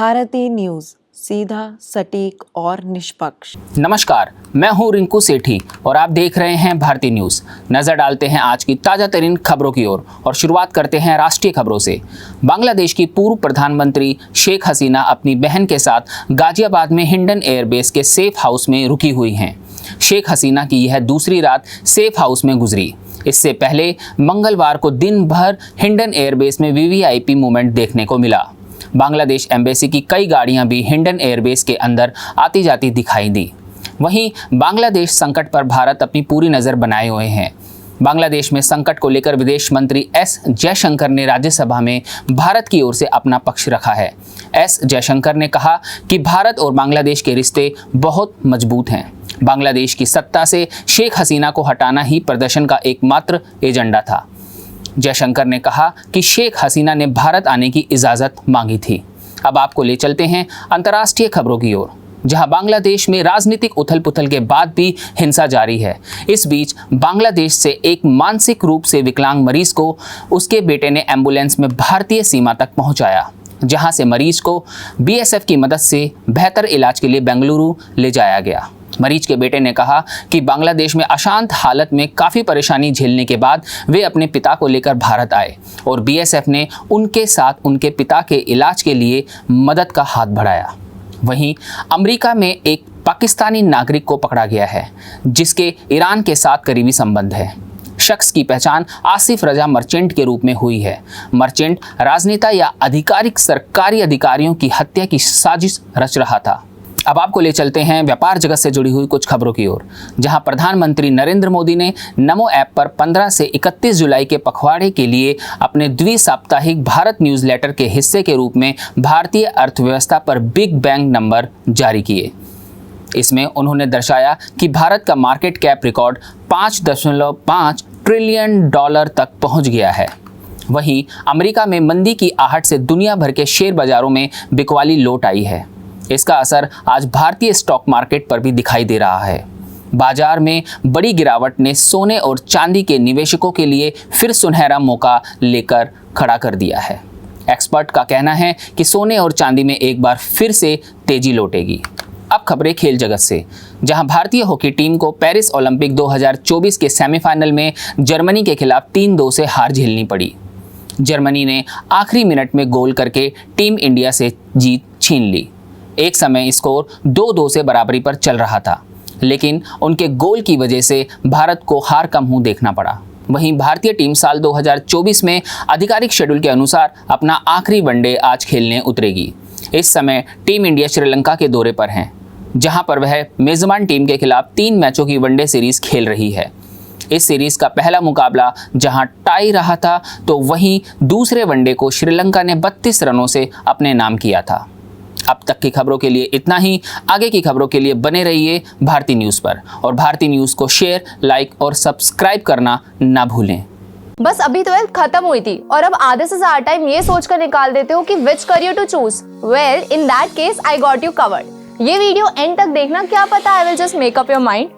Bharti news, सीधा, सटीक और निष्पक्ष। नमस्कार, मैं हूं रिंकू सेठी और आप देख रहे हैं भारती न्यूज। नजर डालते हैं आज की ताजा तरीन खबरों की ओर और शुरुआत करते हैं राष्ट्रीय खबरों से। बांग्लादेश की पूर्व प्रधानमंत्री शेख हसीना अपनी बहन के साथ गाजियाबाद में हिंडन एयरबेस के सेफ हाउस में रुकी हुई हैं। शेख हसीना की यह दूसरी रात सेफ हाउस में गुजरी। इससे पहले मंगलवार को दिन भर हिंडन एयरबेस में वीवीआईपी मूवमेंट देखने को मिला। बांग्लादेश एम्बेसी की कई गाड़ियां भी हिंडन एयरबेस के अंदर आती जाती दिखाई दी। वहीं बांग्लादेश संकट पर भारत अपनी पूरी नज़र बनाए हुए हैं। बांग्लादेश में संकट को लेकर विदेश मंत्री एस जयशंकर ने राज्यसभा में भारत की ओर से अपना पक्ष रखा है। एस जयशंकर ने कहा कि भारत और बांग्लादेश के रिश्ते बहुत मजबूत हैं। बांग्लादेश की सत्ता से शेख हसीना को हटाना ही प्रदर्शन का एकमात्र एजेंडा था। जयशंकर ने कहा कि शेख हसीना ने भारत आने की इजाज़त मांगी थी। अब आपको ले चलते हैं अंतर्राष्ट्रीय खबरों की ओर, जहां बांग्लादेश में राजनीतिक उथल-पुथल के बाद भी हिंसा जारी है। इस बीच बांग्लादेश से एक मानसिक रूप से विकलांग मरीज को उसके बेटे ने एम्बुलेंस में भारतीय सीमा तक पहुंचाया, जहां से मरीज को बीएसएफ की मदद से बेहतर इलाज के लिए बेंगलुरु ले जाया गया। मरीज के बेटे ने कहा कि बांग्लादेश में अशांत हालत में काफ़ी परेशानी झेलने के बाद वे अपने पिता को लेकर भारत आए और बीएसएफ ने उनके साथ उनके पिता के इलाज के लिए मदद का हाथ बढ़ाया। वहीं अमेरिका में एक पाकिस्तानी नागरिक को पकड़ा गया है, जिसके ईरान के साथ करीबी संबंध है। शख्स की पहचान आसिफ रजा मर्चेंट के रूप में हुई है। मर्चेंट राजनेता या आधिकारिक सरकारी अधिकारियों की हत्या की साजिश रच रहा था। अब आपको ले चलते हैं व्यापार जगत से जुड़ी हुई कुछ खबरों की ओर, जहां प्रधानमंत्री नरेंद्र मोदी ने नमो ऐप पर 15 से 31 जुलाई के पखवाड़े के लिए अपने द्विसाप्ताहिक भारत न्यूज़लेटर के हिस्से के रूप में भारतीय अर्थव्यवस्था पर बिग बैंग नंबर जारी किए। इसमें उन्होंने दर्शाया कि भारत का मार्केट कैप रिकॉर्ड $5.5 ट्रिलियन तक पहुंच गया है। वहीं अमेरिका में मंदी की आहट से दुनिया भर के शेयर बाजारों में बिकवाली लौट आई है। इसका असर आज भारतीय स्टॉक मार्केट पर भी दिखाई दे रहा है। बाजार में बड़ी गिरावट ने सोने और चांदी के निवेशकों के लिए फिर सुनहरा मौका लेकर खड़ा कर दिया है। एक्सपर्ट का कहना है कि सोने और चांदी में एक बार फिर से तेजी लौटेगी। अब खबरें खेल जगत से, जहां भारतीय हॉकी टीम को पेरिस ओलंपिक 2024 के सेमीफाइनल में जर्मनी के खिलाफ 3-2 से हार झेलनी पड़ी। जर्मनी ने आखिरी मिनट में गोल करके टीम इंडिया से जीत छीन ली। एक समय स्कोर 2-2 से बराबरी पर चल रहा था, लेकिन उनके गोल की वजह से भारत को हार का मुंह देखना पड़ा। वहीं भारतीय टीम साल 2024 में आधिकारिक शेड्यूल के अनुसार अपना आखिरी वनडे आज खेलने उतरेगी। इस समय टीम इंडिया श्रीलंका के दौरे पर है, जहां पर वह मेजबान टीम के खिलाफ 3 मैचों की वनडे सीरीज खेल रही है। इस सीरीज का पहला मुकाबला जहां टाई रहा था, तो वहीं दूसरे वनडे को श्रीलंका ने 32 रनों से अपने नाम किया था। अब तक की खबरों के लिए इतना ही। आगे की खबरों के लिए बने रहिए भारती न्यूज़ पर और भारती न्यूज़ को शेयर, लाइक और सब्सक्राइब करना ना भूलें। बस अभी 12th खत्म हुई थी और अब आधे से ज्यादा टाइम ये सोचकर निकाल देते हो कि which career to choose. Well, in that case I got you covered. ये वीडियो एंड तक देखना, क्या पता I will just make up your mind.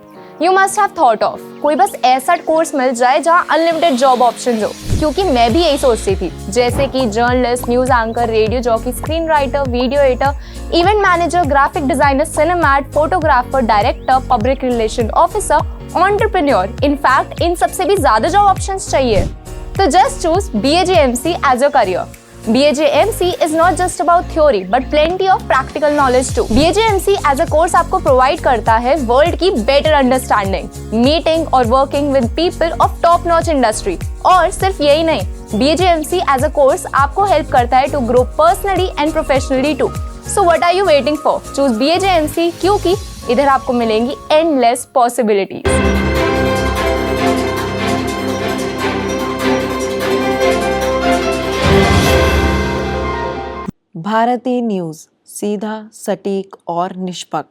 You must have thought of कोई बस ऐसा कोर्स मिल जाए जहाँ अनलिमिटेड जॉब ऑप्शन हो, क्योंकि मैं भी यही सोचती थी, जैसे कि journalist, news anchor, radio jockey, screen writer, video editor, event manager, graphic designer, cinemat, photographer, director, public relation officer, entrepreneur. In fact इन सबसे भी ज्यादा जॉब ऑप्शंस चाहिए, तो just choose BAJMC as a career. BAJMC is not just about theory but plenty of practical knowledge too. BAJMC as a course आपको provide करता है world की better understanding, meeting और working with people of top notch industry। और सिर्फ यही नहीं, BAJMC as a course आपको help करता है to grow personally and professionally too. So what are you waiting for? Choose BAJMC, क्योंकि इधर आपको मिलेंगी endless possibilities। भारती न्यूज, सीधा, सटीक और निष्पक्ष।